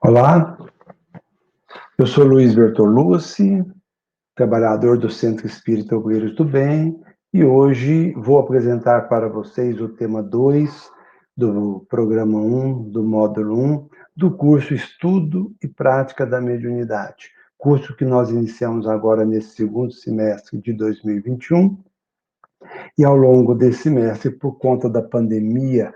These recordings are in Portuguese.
Olá, eu sou Luiz Bertolucci, trabalhador do Centro Espírita Obreiros do Bem, e hoje vou apresentar para vocês o tema 2 do programa 1, do módulo 1, do curso Estudo e Prática da Mediunidade, curso que nós iniciamos agora nesse segundo semestre de 2021, e ao longo desse semestre, por conta da pandemia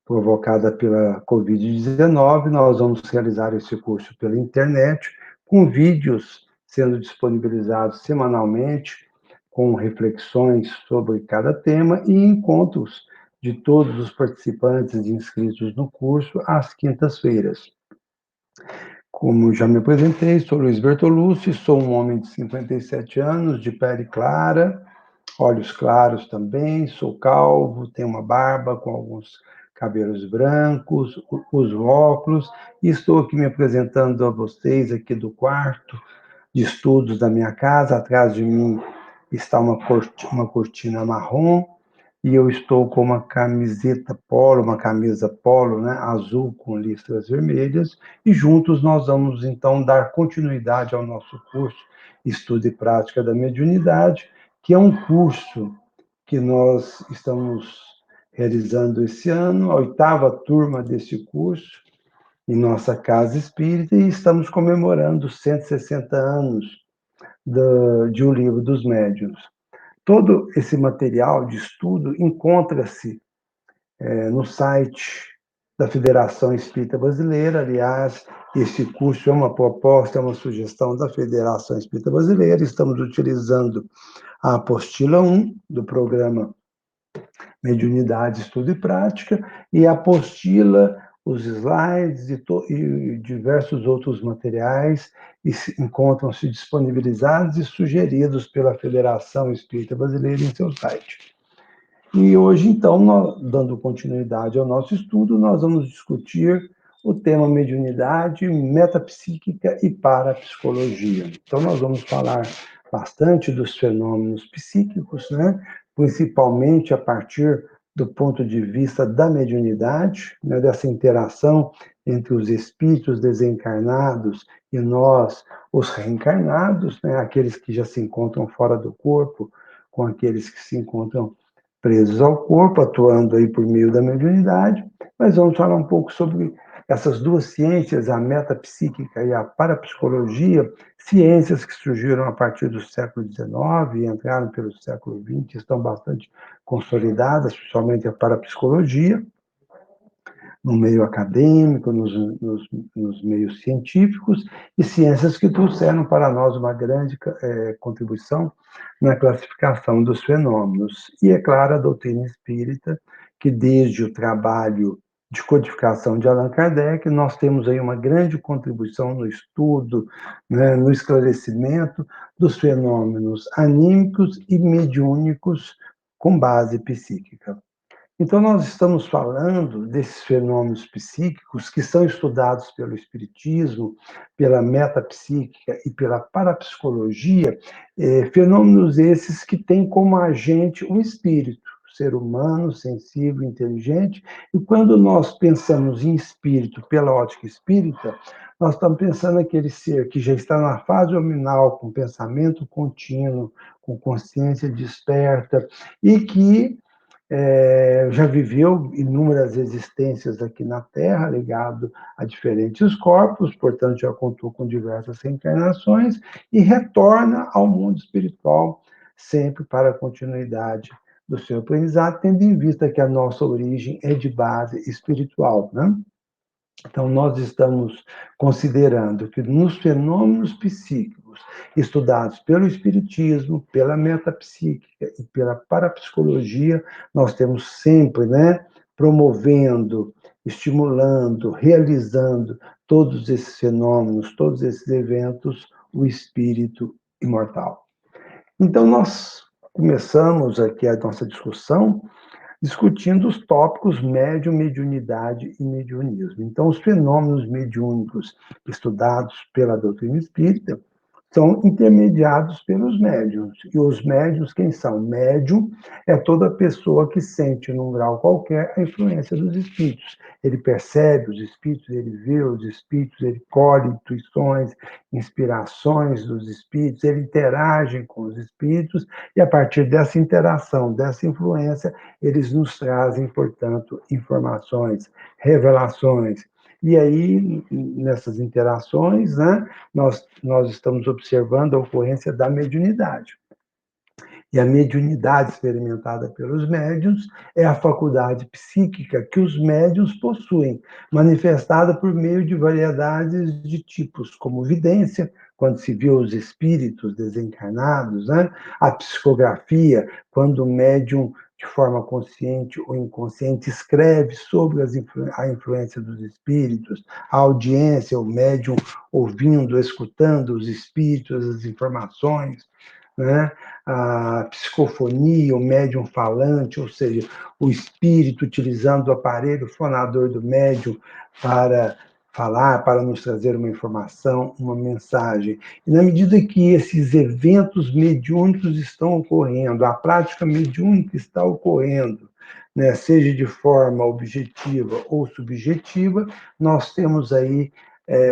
provocada pela Covid-19, nós vamos realizar esse curso pela internet, com vídeos sendo disponibilizados semanalmente, com reflexões sobre cada tema e encontros de todos os participantes e inscritos no curso às quintas-feiras. Como já me apresentei, sou Luiz Bertolucci, sou um homem de 57 anos, de pele clara, olhos claros também, sou calvo, tenho uma barba com alguns cabelos brancos, uso óculos, e estou aqui me apresentando a vocês aqui do quarto de estudos da minha casa. Atrás de mim está uma cortina marrom, e eu estou com uma camiseta polo, uma camisa polo, né, azul com listras vermelhas, e juntos nós vamos então dar continuidade ao nosso curso Estudo e Prática da Mediunidade, que é um curso que nós estamos realizando esse ano, a 8ª turma desse curso, em nossa casa espírita, e estamos comemorando 160 anos de O Livro dos Médiuns. Todo esse material de estudo encontra-se no site da Federação Espírita Brasileira. Aliás, esse curso é uma proposta, é uma sugestão da Federação Espírita Brasileira. Estamos utilizando a apostila 1 do programa Mediunidade, Estudo e Prática, e a apostila, os slides e diversos outros materiais encontram-se disponibilizados e sugeridos pela Federação Espírita Brasileira em seu site. E hoje, então, dando continuidade ao nosso estudo, nós vamos discutir o tema mediunidade, metapsíquica e parapsicologia. Então, nós vamos falar bastante dos fenômenos psíquicos, né? Principalmente a partir do ponto de vista da mediunidade, né? Dessa interação entre os espíritos desencarnados e nós, os reencarnados, né? Aqueles que já se encontram fora do corpo, com aqueles que se encontram presos ao corpo, atuando aí por meio da mediunidade. Mas vamos falar um pouco sobre essas duas ciências, a metapsíquica e a parapsicologia, ciências que surgiram a partir do século XIX e entraram pelo século XX, estão bastante consolidadas, principalmente a parapsicologia, no meio acadêmico, nos meios científicos, e ciências que trouxeram para nós uma grande contribuição na classificação dos fenômenos. E, é claro, a doutrina espírita, que desde o trabalho de codificação de Allan Kardec, nós temos aí uma grande contribuição no estudo, né, no esclarecimento dos fenômenos anímicos e mediúnicos com base psíquica. Então, nós estamos falando desses fenômenos psíquicos que são estudados pelo Espiritismo, pela metapsíquica e pela parapsicologia, fenômenos esses que têm como agente o espírito, o ser humano, sensível, inteligente, e quando nós pensamos em espírito pela ótica espírita, nós estamos pensando naquele ser que já está na fase nominal, com pensamento contínuo, com consciência desperta, e que já viveu inúmeras existências aqui na Terra, ligado a diferentes corpos, portanto, já contou com diversas reencarnações, e retorna ao mundo espiritual sempre para a continuidade do seu aprendizado, tendo em vista que a nossa origem é de base espiritual, né? Então, nós estamos considerando que nos fenômenos psíquicos estudados pelo Espiritismo, pela metapsíquica e pela parapsicologia, nós temos sempre, né, promovendo, estimulando, realizando todos esses fenômenos, todos esses eventos, o espírito imortal. Então, nós começamos aqui a nossa discussão discutindo os tópicos médium, mediunidade e mediunismo. Então, os fenômenos mediúnicos estudados pela doutrina espírita são intermediados pelos médiuns. E os médiuns, quem são? Médium é toda pessoa que sente, num grau qualquer, a influência dos espíritos. Ele percebe os espíritos, ele vê os espíritos, ele colhe intuições, inspirações dos espíritos, ele interage com os espíritos, e a partir dessa interação, dessa influência, eles nos trazem, portanto, informações, revelações. E aí, nessas interações, né, nós estamos observando a ocorrência da mediunidade. E a mediunidade experimentada pelos médiuns é a faculdade psíquica que os médiuns possuem, manifestada por meio de variedades de tipos, como vidência, quando se vê os espíritos desencarnados, né? A psicografia, quando o médium, de forma consciente ou inconsciente, escreve sobre a influência dos espíritos, a audiência, o médium ouvindo, escutando os espíritos, as informações, né? A psicofonia, o médium falante, ou seja, o espírito utilizando o aparelho fonador do médium para falar, para nos trazer uma informação, uma mensagem. E na medida que esses eventos mediúnicos estão ocorrendo, a prática mediúnica está ocorrendo, né, seja de forma objetiva ou subjetiva, nós temos aí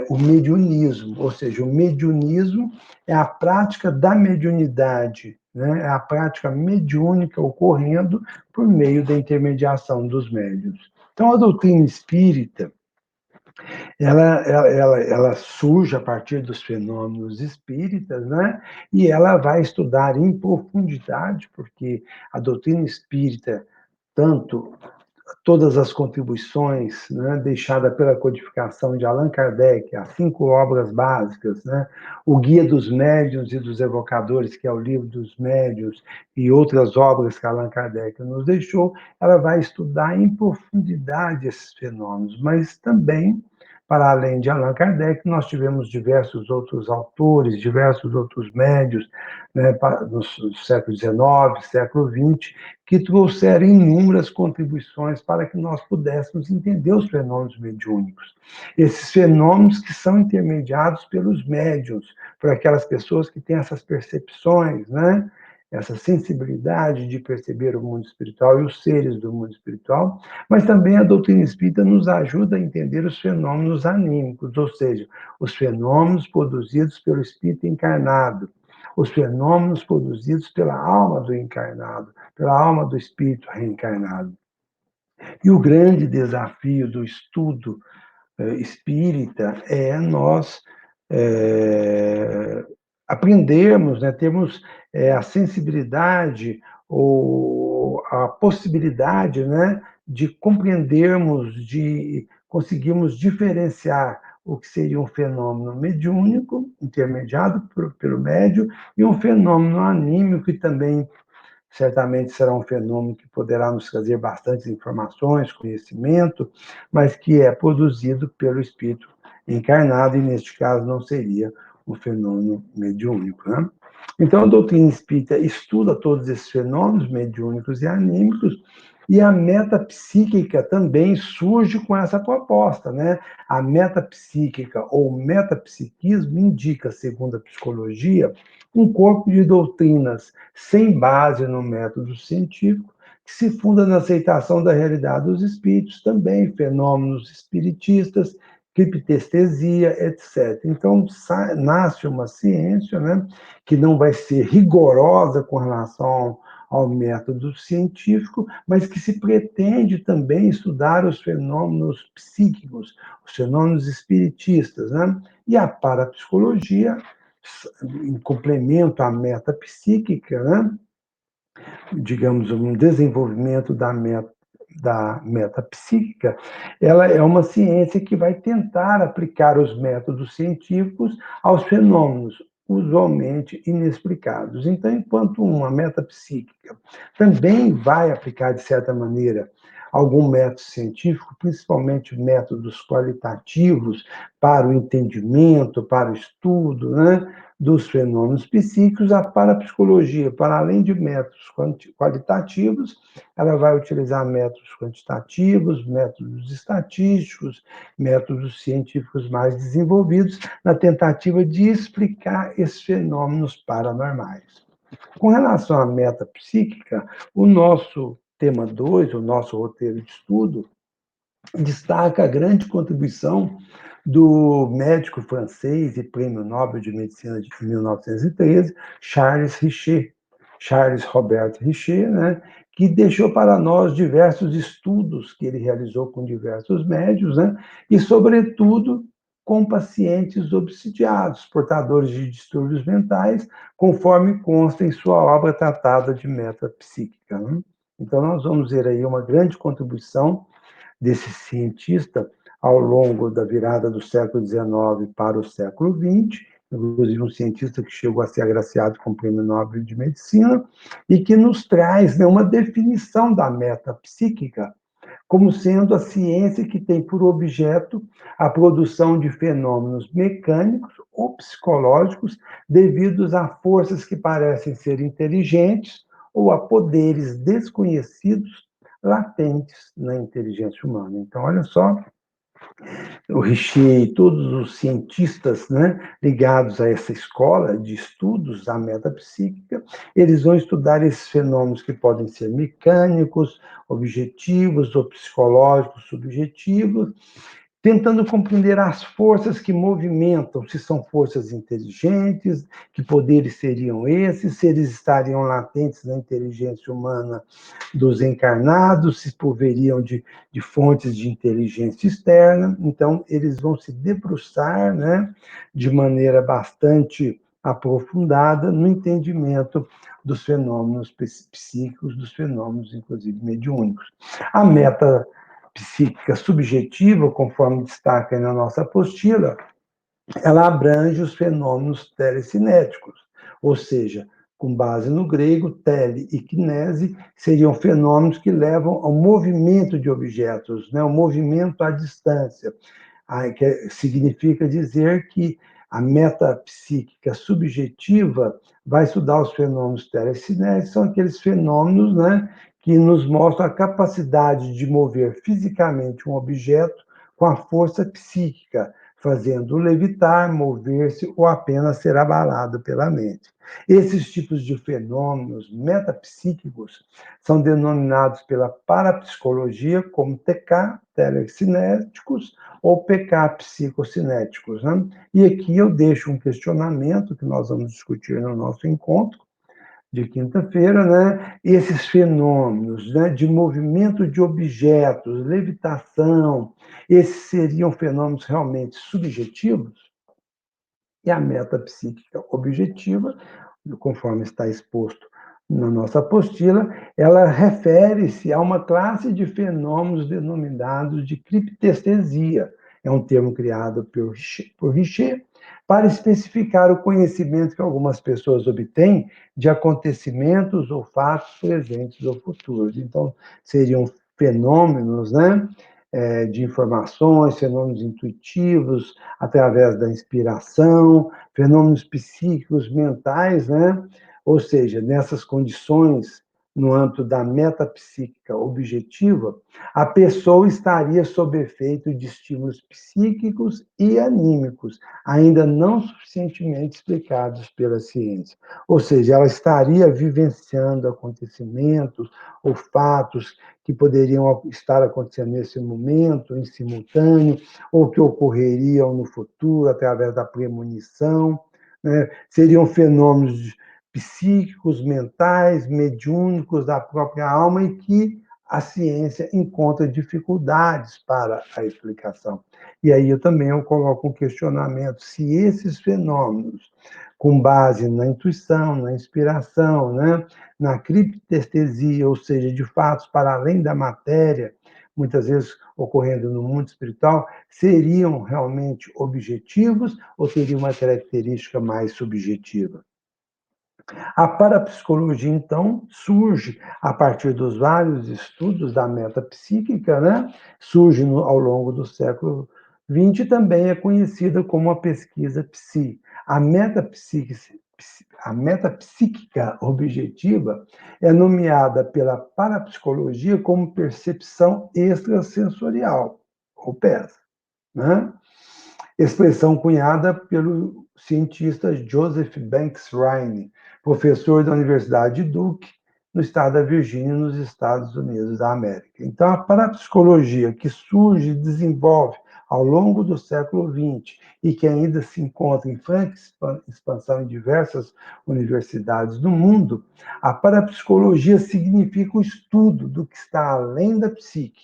o mediunismo, ou seja, o mediunismo é a prática da mediunidade, né? É a prática mediúnica ocorrendo por meio da intermediação dos médiuns. Então, a doutrina espírita, ela surge a partir dos fenômenos espíritas, né? E ela vai estudar em profundidade, porque a doutrina espírita, tanto todas as contribuições, né, deixadas pela codificação de Allan Kardec, as 5 obras básicas, né, o Guia dos Médiuns e dos Evocadores, que é o Livro dos Médiuns, e outras obras que Allan Kardec nos deixou, ela vai estudar em profundidade esses fenômenos, mas também, para além de Allan Kardec, nós tivemos diversos outros autores, diversos outros médiuns, né, no século XIX, século XX, que trouxeram inúmeras contribuições para que nós pudéssemos entender os fenômenos mediúnicos. Esses fenômenos que são intermediados pelos médiuns, por aquelas pessoas que têm essas percepções, né? Essa sensibilidade de perceber o mundo espiritual e os seres do mundo espiritual, mas também a doutrina espírita nos ajuda a entender os fenômenos anímicos, ou seja, os fenômenos produzidos pelo espírito encarnado, os fenômenos produzidos pela alma do encarnado, pela alma do espírito reencarnado. E o grande desafio do estudo espírita é nós aprendermos, né, termos a sensibilidade ou a possibilidade, né, de compreendermos, de conseguirmos diferenciar o que seria um fenômeno mediúnico, intermediado pelo médium, e um fenômeno anímico, que também certamente será um fenômeno que poderá nos trazer bastantes informações, conhecimento, mas que é produzido pelo espírito encarnado, e neste caso não seria um fenômeno mediúnico, né? Então, a doutrina espírita estuda todos esses fenômenos mediúnicos e anímicos, e a metapsíquica também surge com essa proposta, né? A metapsíquica ou metapsiquismo indica, segundo a psicologia, um corpo de doutrinas sem base no método científico, que se funda na aceitação da realidade dos espíritos, também fenômenos espiritistas, criptestesia, etc. Então, nasce uma ciência, né, que não vai ser rigorosa com relação ao método científico, mas que se pretende também estudar os fenômenos psíquicos, os fenômenos espiritistas, né? E a parapsicologia, em complemento à metapsíquica, né? Digamos, um desenvolvimento da metapsíquica, ela é uma ciência que vai tentar aplicar os métodos científicos aos fenômenos usualmente inexplicados. Então, enquanto uma metapsíquica também vai aplicar, de certa maneira, algum método científico, principalmente métodos qualitativos para o entendimento, para o estudo, né, dos fenômenos psíquicos, a parapsicologia, para além de métodos qualitativos, ela vai utilizar métodos quantitativos, métodos estatísticos, métodos científicos mais desenvolvidos, na tentativa de explicar esses fenômenos paranormais. Com relação à metapsíquica, o nosso tema 2, o nosso roteiro de estudo, destaca a grande contribuição do médico francês e prêmio Nobel de Medicina de 1913, Charles Richer, Charles Robert Richer, né, que deixou para nós diversos estudos que ele realizou com diversos médios, né, e, sobretudo, com pacientes obsidiados, portadores de distúrbios mentais, conforme consta em sua obra tratada de metapsíquica. Né? Então, nós vamos ver aí uma grande contribuição desse cientista ao longo da virada do século XIX para o século XX, inclusive um cientista que chegou a ser agraciado com o Prêmio Nobel de Medicina, e que nos traz, né, uma definição da metapsíquica como sendo a ciência que tem por objeto a produção de fenômenos mecânicos ou psicológicos devidos a forças que parecem ser inteligentes ou a poderes desconhecidos latentes na inteligência humana. Então, olha só, o Richer e todos os cientistas, né, ligados a essa escola de estudos da metapsíquica, eles vão estudar esses fenômenos que podem ser mecânicos, objetivos, ou psicológicos, subjetivos, tentando compreender as forças que movimentam, se são forças inteligentes, que poderes seriam esses, se eles estariam latentes na inteligência humana dos encarnados, se proveriam de fontes de inteligência externa. Então, eles vão se debruçar, né, de maneira bastante aprofundada no entendimento dos fenômenos psíquicos, dos fenômenos, inclusive, mediúnicos. A meta psíquica subjetiva, conforme destaca na nossa apostila, ela abrange os fenômenos telecinéticos, ou seja, com base no grego, tele e kinese seriam fenômenos que levam ao movimento de objetos, né, o movimento à distância, que significa dizer que a metapsíquica subjetiva vai estudar os fenômenos telecinéticos, são aqueles fenômenos, né, que nos mostram a capacidade de mover fisicamente um objeto com a força psíquica, fazendo-o levitar, mover-se ou apenas ser abalado pela mente. Esses tipos de fenômenos metapsíquicos são denominados pela parapsicologia como TK, telecinéticos, ou PK, psicocinéticos. Né? E aqui eu deixo um questionamento que nós vamos discutir no nosso encontro de quinta-feira, né? Esses fenômenos, né, de movimento de objetos, levitação, esses seriam fenômenos realmente subjetivos? E a metapsíquica objetiva, conforme está exposto na nossa apostila, ela refere-se a uma classe de fenômenos denominados de criptestesia. É um termo criado por Richer para especificar o conhecimento que algumas pessoas obtêm de acontecimentos ou fatos presentes ou futuros. Então, seriam fenômenos, né, de informações, fenômenos intuitivos, através da inspiração, fenômenos psíquicos, mentais, né? Ou seja, nessas condições, no âmbito da metapsíquica objetiva, a pessoa estaria sob efeito de estímulos psíquicos e anímicos, ainda não suficientemente explicados pela ciência. Ou seja, ela estaria vivenciando acontecimentos ou fatos que poderiam estar acontecendo nesse momento, em simultâneo, ou que ocorreriam no futuro através da premonição, né? Seriam fenômenos psíquicos, mentais, mediúnicos da própria alma e que a ciência encontra dificuldades para a explicação. E aí eu coloco um questionamento se esses fenômenos, com base na intuição, na inspiração, né, na criptestesia, ou seja, de fatos para além da matéria, muitas vezes ocorrendo no mundo espiritual, seriam realmente objetivos ou teriam uma característica mais subjetiva? A parapsicologia, então, surge a partir dos vários estudos da metapsíquica, né? Surge ao longo do século XX e também é conhecida como a pesquisa psi. A a metapsíquica objetiva é nomeada pela parapsicologia como percepção extrasensorial, ou PES, né? Expressão cunhada pelo cientista Joseph Banks Rhine, professor da Universidade de Duke, no estado da Virgínia, nos Estados Unidos da América. Então, a parapsicologia que surge e desenvolve ao longo do século XX e que ainda se encontra em franca expansão em diversas universidades do mundo, a parapsicologia significa o estudo do que está além da psique,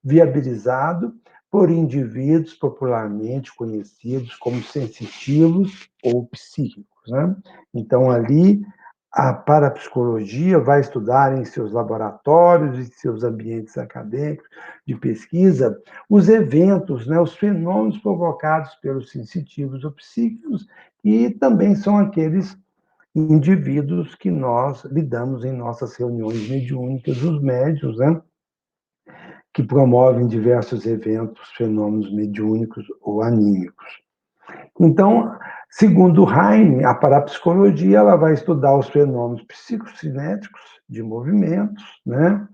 viabilizado por indivíduos popularmente conhecidos como sensitivos ou psíquicos, né? Então, ali, a parapsicologia vai estudar em seus laboratórios e seus ambientes acadêmicos de pesquisa os eventos, né, os fenômenos provocados pelos sensitivos ou psíquicos, e também são aqueles indivíduos que nós lidamos em nossas reuniões mediúnicas, os médiuns, né, que promovem diversos eventos, fenômenos mediúnicos ou anímicos. Então, segundo Heine, a parapsicologia ela vai estudar os fenômenos psicocinéticos de movimentos, né,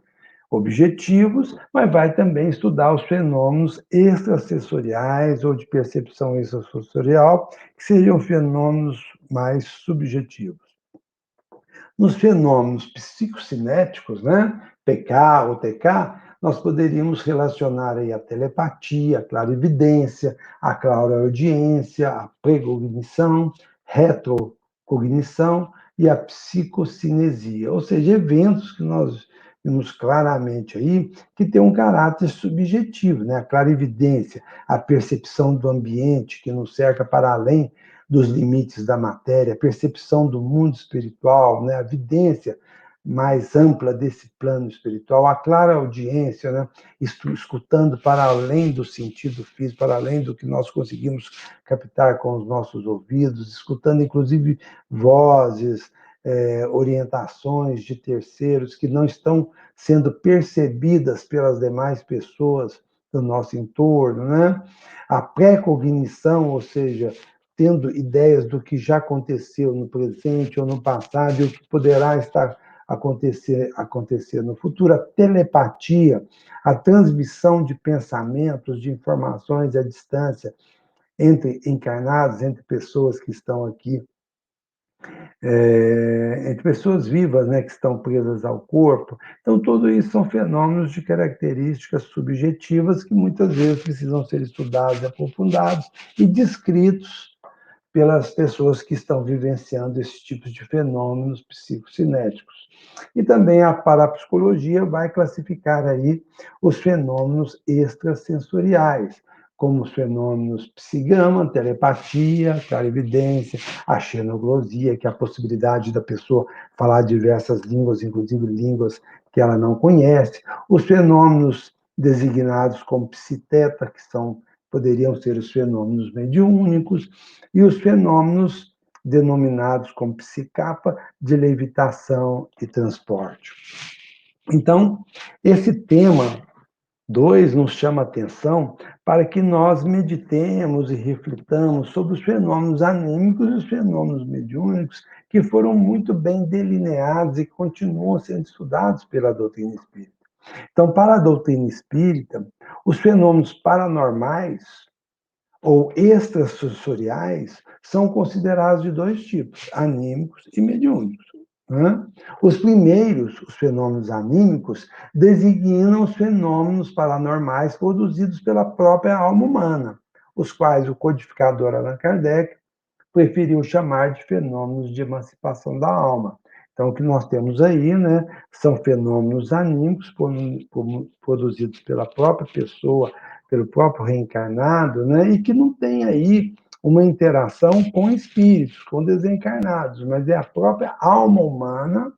objetivos, mas vai também estudar os fenômenos extrasensoriais ou de percepção extrasensorial, que seriam fenômenos mais subjetivos. Nos fenômenos psicocinéticos, né, PK ou TK, nós poderíamos relacionar aí a telepatia, a clarividência, a clareaudiência, a precognição, retrocognição e a psicocinesia, ou seja, eventos que nós vimos claramente aí que tem um caráter subjetivo, né? A clarividência, a percepção do ambiente que nos cerca para além dos limites da matéria, a percepção do mundo espiritual, né? A vidência mais ampla desse plano espiritual, a clara audiência, né? Escutando para além do sentido físico, para além do que nós conseguimos captar com os nossos ouvidos, escutando inclusive vozes, orientações de terceiros que não estão sendo percebidas pelas demais pessoas do nosso entorno, né? A pré-cognição, ou seja, tendo ideias do que já aconteceu no presente ou no passado e o que poderá estar acontecer no futuro, a telepatia, a transmissão de pensamentos, de informações à distância entre encarnados, entre pessoas que estão aqui, entre pessoas vivas, né, que estão presas ao corpo. Então, tudo isso são fenômenos de características subjetivas que muitas vezes precisam ser estudados, aprofundados e descritos pelas pessoas que estão vivenciando esses tipos de fenômenos psicocinéticos. E também a parapsicologia vai classificar aí os fenômenos extrasensoriais, como os fenômenos psigama, telepatia, clarividência, a xenoglosia, que é a possibilidade da pessoa falar diversas línguas, inclusive línguas que ela não conhece, os fenômenos designados como psiteta, que poderiam ser os fenômenos mediúnicos, e os fenômenos denominados como psicapa, de levitação e transporte. Então, esse tema 2 nos chama a atenção para que nós meditemos e reflitamos sobre os fenômenos anímicos e os fenômenos mediúnicos que foram muito bem delineados e continuam sendo estudados pela doutrina espírita. Então, para a doutrina espírita, os fenômenos paranormais ou extrasensoriais são considerados de dois tipos, anímicos e mediúnicos. Né? Os primeiros, os fenômenos anímicos, designam os fenômenos paranormais produzidos pela própria alma humana, os quais o codificador Allan Kardec preferiu chamar de fenômenos de emancipação da alma. Então, o que nós temos aí, né, são fenômenos anímicos produzidos pela própria pessoa, pelo próprio reencarnado, né, e que não tem aí uma interação com espíritos, com desencarnados, mas é a própria alma humana,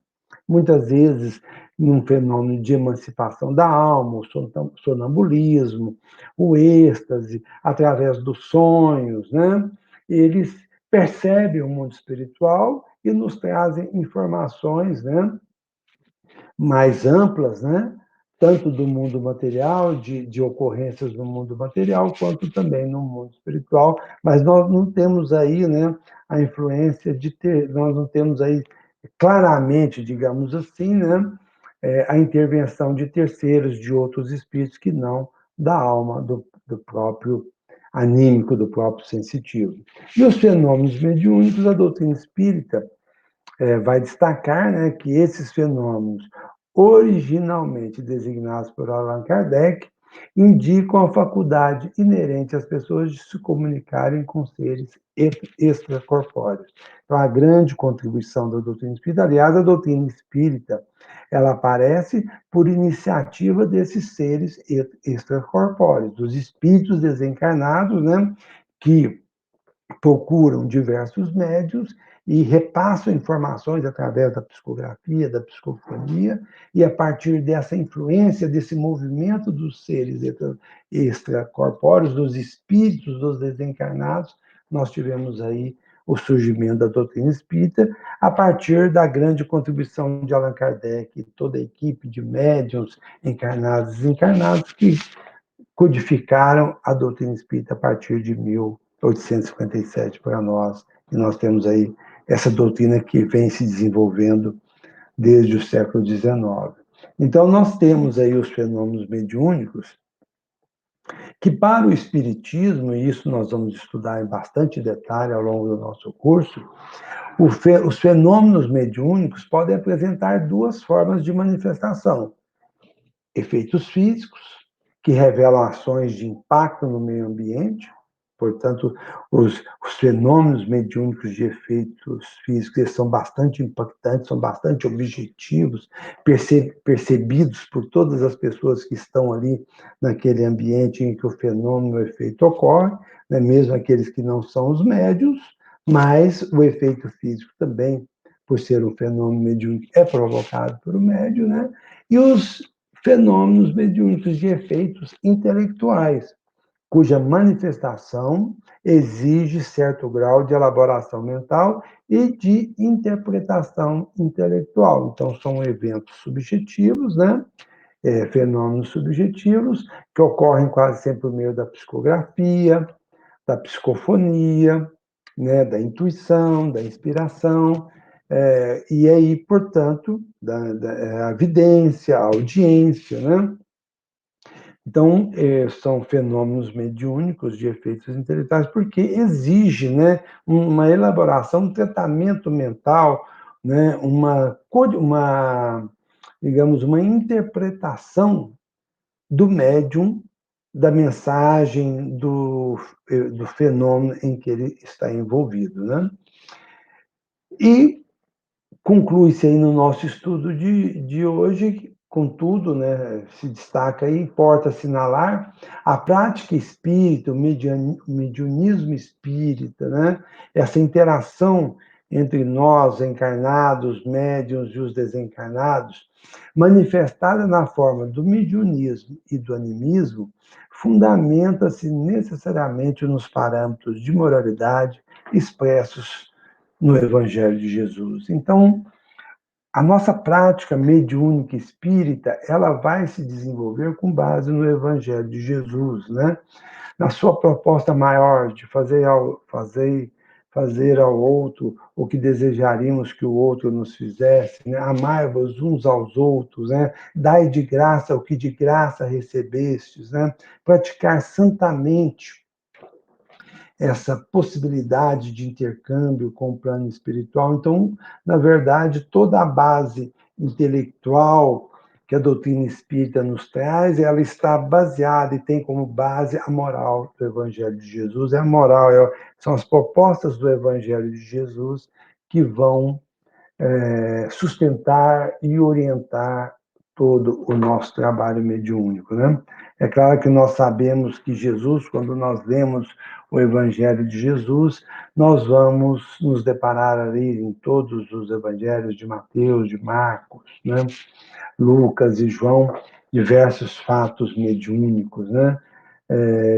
muitas vezes num fenômeno de emancipação da alma, o sonambulismo, o êxtase, através dos sonhos, né? Eles percebem o mundo espiritual e nos trazem informações, né, mais amplas, né, tanto do mundo material, de ocorrências no mundo material, quanto também no mundo espiritual, mas nós não temos aí, né, a influência de ter, nós não temos aí claramente, digamos assim, né, a intervenção de terceiros, de outros espíritos que não da alma, do próprio anímico, do próprio sensitivo. E os fenômenos mediúnicos, a doutrina espírita vai destacar, né, que esses fenômenos, originalmente designados por Allan Kardec, indicam a faculdade inerente às pessoas de se comunicarem com seres extracorpóreos. Então, a grande contribuição da doutrina espírita, aliás, a doutrina espírita, ela aparece por iniciativa desses seres extracorpóreos, dos espíritos desencarnados, né, que procuram diversos médios e repassam informações através da psicografia, da psicofonia, e a partir dessa influência, desse movimento dos seres extracorpóreos, dos espíritos dos desencarnados, nós tivemos aí o surgimento da doutrina espírita, a partir da grande contribuição de Allan Kardec e toda a equipe de médiuns encarnados e desencarnados que codificaram a doutrina espírita a partir de 1857 para nós, e nós temos aí essa doutrina que vem se desenvolvendo desde o século XIX. Então, nós temos aí os fenômenos mediúnicos, que para o Espiritismo, e isso nós vamos estudar em bastante detalhe ao longo do nosso curso, os fenômenos mediúnicos podem apresentar duas formas de manifestação: efeitos físicos, que revelam ações de impacto no meio ambiente, portanto, os fenômenos mediúnicos de efeitos físicos são bastante impactantes, são bastante objetivos, percebidos por todas as pessoas que estão ali naquele ambiente em que o fenômeno, o efeito ocorre, né? Mesmo aqueles que não são os médiuns, mas o efeito físico também, por ser um fenômeno mediúnico, é provocado por o médium, né? E os fenômenos mediúnicos de efeitos intelectuais, cuja manifestação exige certo grau de elaboração mental e de interpretação intelectual. Então, são eventos subjetivos, né? Fenômenos subjetivos, que ocorrem quase sempre por meio da psicografia, da psicofonia, né? Da intuição, da inspiração, e aí, portanto, a vidência, a audiência, né? Então, são fenômenos mediúnicos de efeitos intelectuais, porque exige, né, uma elaboração, um tratamento mental, né, digamos, uma interpretação do médium, da mensagem, do fenômeno em que ele está envolvido, né? E conclui-se aí no nosso estudo de hoje, contudo, né, se destaca aí, importa assinalar a prática espírita, o mediunismo espírita, né, essa interação entre nós, encarnados, médiuns e os desencarnados, manifestada na forma do mediunismo e do animismo, fundamenta-se necessariamente nos parâmetros de moralidade expressos no Evangelho de Jesus. Então, a nossa prática mediúnica espírita, ela vai se desenvolver com base no Evangelho de Jesus, né? Na sua proposta maior de fazer ao outro o que desejaríamos que o outro nos fizesse, né? Amai-vos uns aos outros, né? Dai de graça o que de graça recebestes, né? Praticar santamente essa possibilidade de intercâmbio com o plano espiritual. Então, na verdade, toda a base intelectual que a doutrina espírita nos traz, ela está baseada e tem como base a moral do Evangelho de Jesus. É a moral, são as propostas do Evangelho de Jesus que vão sustentar e orientar todo o nosso trabalho mediúnico, né? É claro que nós sabemos que Jesus, quando nós lemos o Evangelho de Jesus, nós vamos nos deparar ali em todos os evangelhos de Mateus, de Marcos, né? Lucas e João, diversos fatos mediúnicos, né?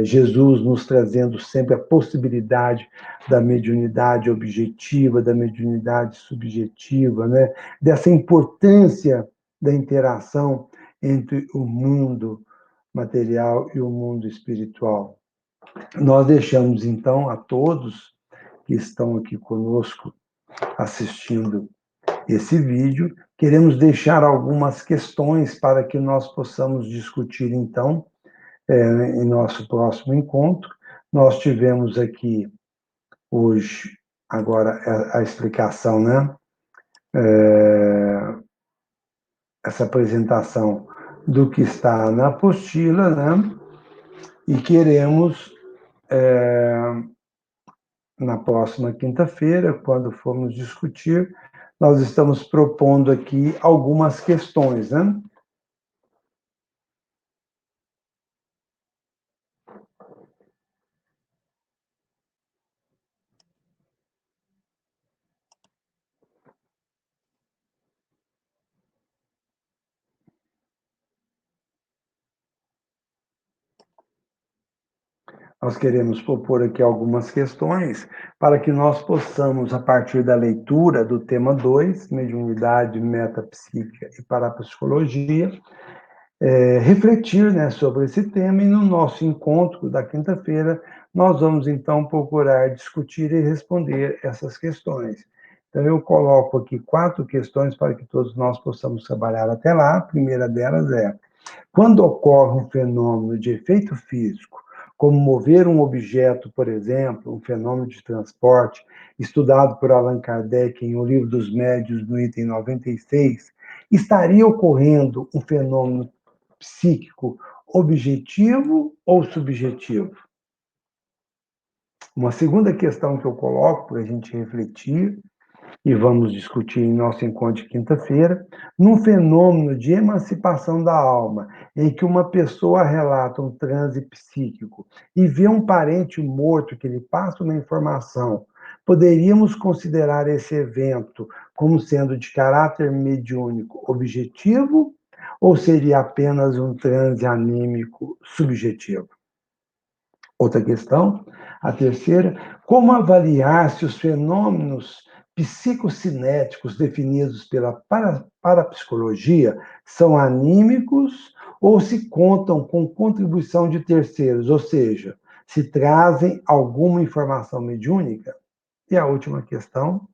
Jesus nos trazendo sempre a possibilidade da mediunidade objetiva, da mediunidade subjetiva, né? Dessa importância da interação entre o mundo material e o mundo espiritual. Nós deixamos, então, a todos que estão aqui conosco assistindo esse vídeo, queremos deixar algumas questões para que nós possamos discutir, então, em nosso próximo encontro. Nós tivemos aqui hoje, agora, a explicação, né? Essa apresentação do que está na apostila, né? E queremos, na próxima quinta-feira, quando formos discutir, nós estamos propondo aqui algumas questões, né? Nós queremos propor aqui algumas questões para que nós possamos, a partir da leitura do tema 2, mediunidade, metapsíquica e parapsicologia, refletir, né, sobre esse tema, e no nosso encontro da quinta-feira nós vamos então procurar discutir e responder essas questões. Então eu coloco aqui 4 questões para que todos nós possamos trabalhar até lá. A primeira delas é: quando ocorre um fenômeno de efeito físico, como mover um objeto, por exemplo, um fenômeno de transporte, estudado por Allan Kardec em O Livro dos Médiuns, no item 96, estaria ocorrendo um fenômeno psíquico objetivo ou subjetivo? Uma segunda questão que eu coloco para a gente refletir e vamos discutir em nosso encontro de quinta-feira, num fenômeno de emancipação da alma, em que uma pessoa relata um transe psíquico e vê um parente morto que lhe passa uma informação, poderíamos considerar esse evento como sendo de caráter mediúnico objetivo ou seria apenas um transe anímico subjetivo? Outra questão, a terceira, como avaliar se os fenômenos psicocinéticos definidos pela parapsicologia são anímicos ou se contam com contribuição de terceiros, ou seja, se trazem alguma informação mediúnica? E a última questão,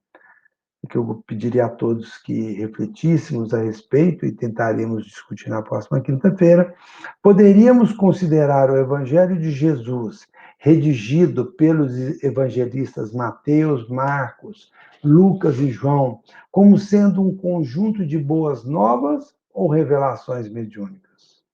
que eu pediria a todos que refletíssemos a respeito e tentaríamos discutir na próxima quinta-feira, poderíamos considerar o Evangelho de Jesus, redigido pelos evangelistas Mateus, Marcos, Lucas e João, como sendo um conjunto de boas novas ou revelações mediúnicas?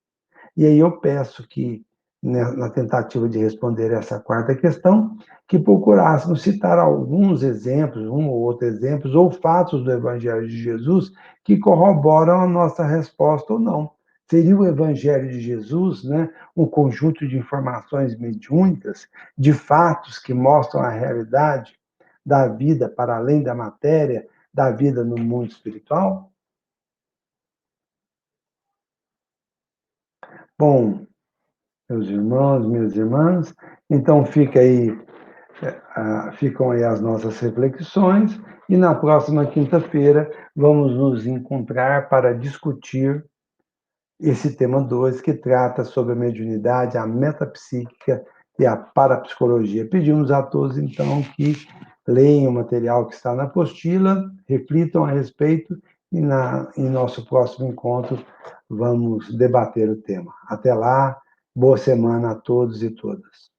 E aí eu peço que, na tentativa de responder essa quarta questão, que procurássemos citar alguns exemplos, um ou outro exemplos, ou fatos do Evangelho de Jesus que corroboram a nossa resposta ou não. Seria o Evangelho de Jesus, né, um conjunto de informações mediúnicas, de fatos que mostram a realidade da vida para além da matéria, da vida no mundo espiritual? Bom, meus irmãos, minhas irmãs, então ficam aí as nossas reflexões, e na próxima quinta-feira vamos nos encontrar para discutir esse tema 2, que trata sobre a mediunidade, a metapsíquica e a parapsicologia. Pedimos a todos, então, que leiam o material que está na apostila, reflitam a respeito, e em nosso próximo encontro vamos debater o tema. Até lá, boa semana a todos e todas.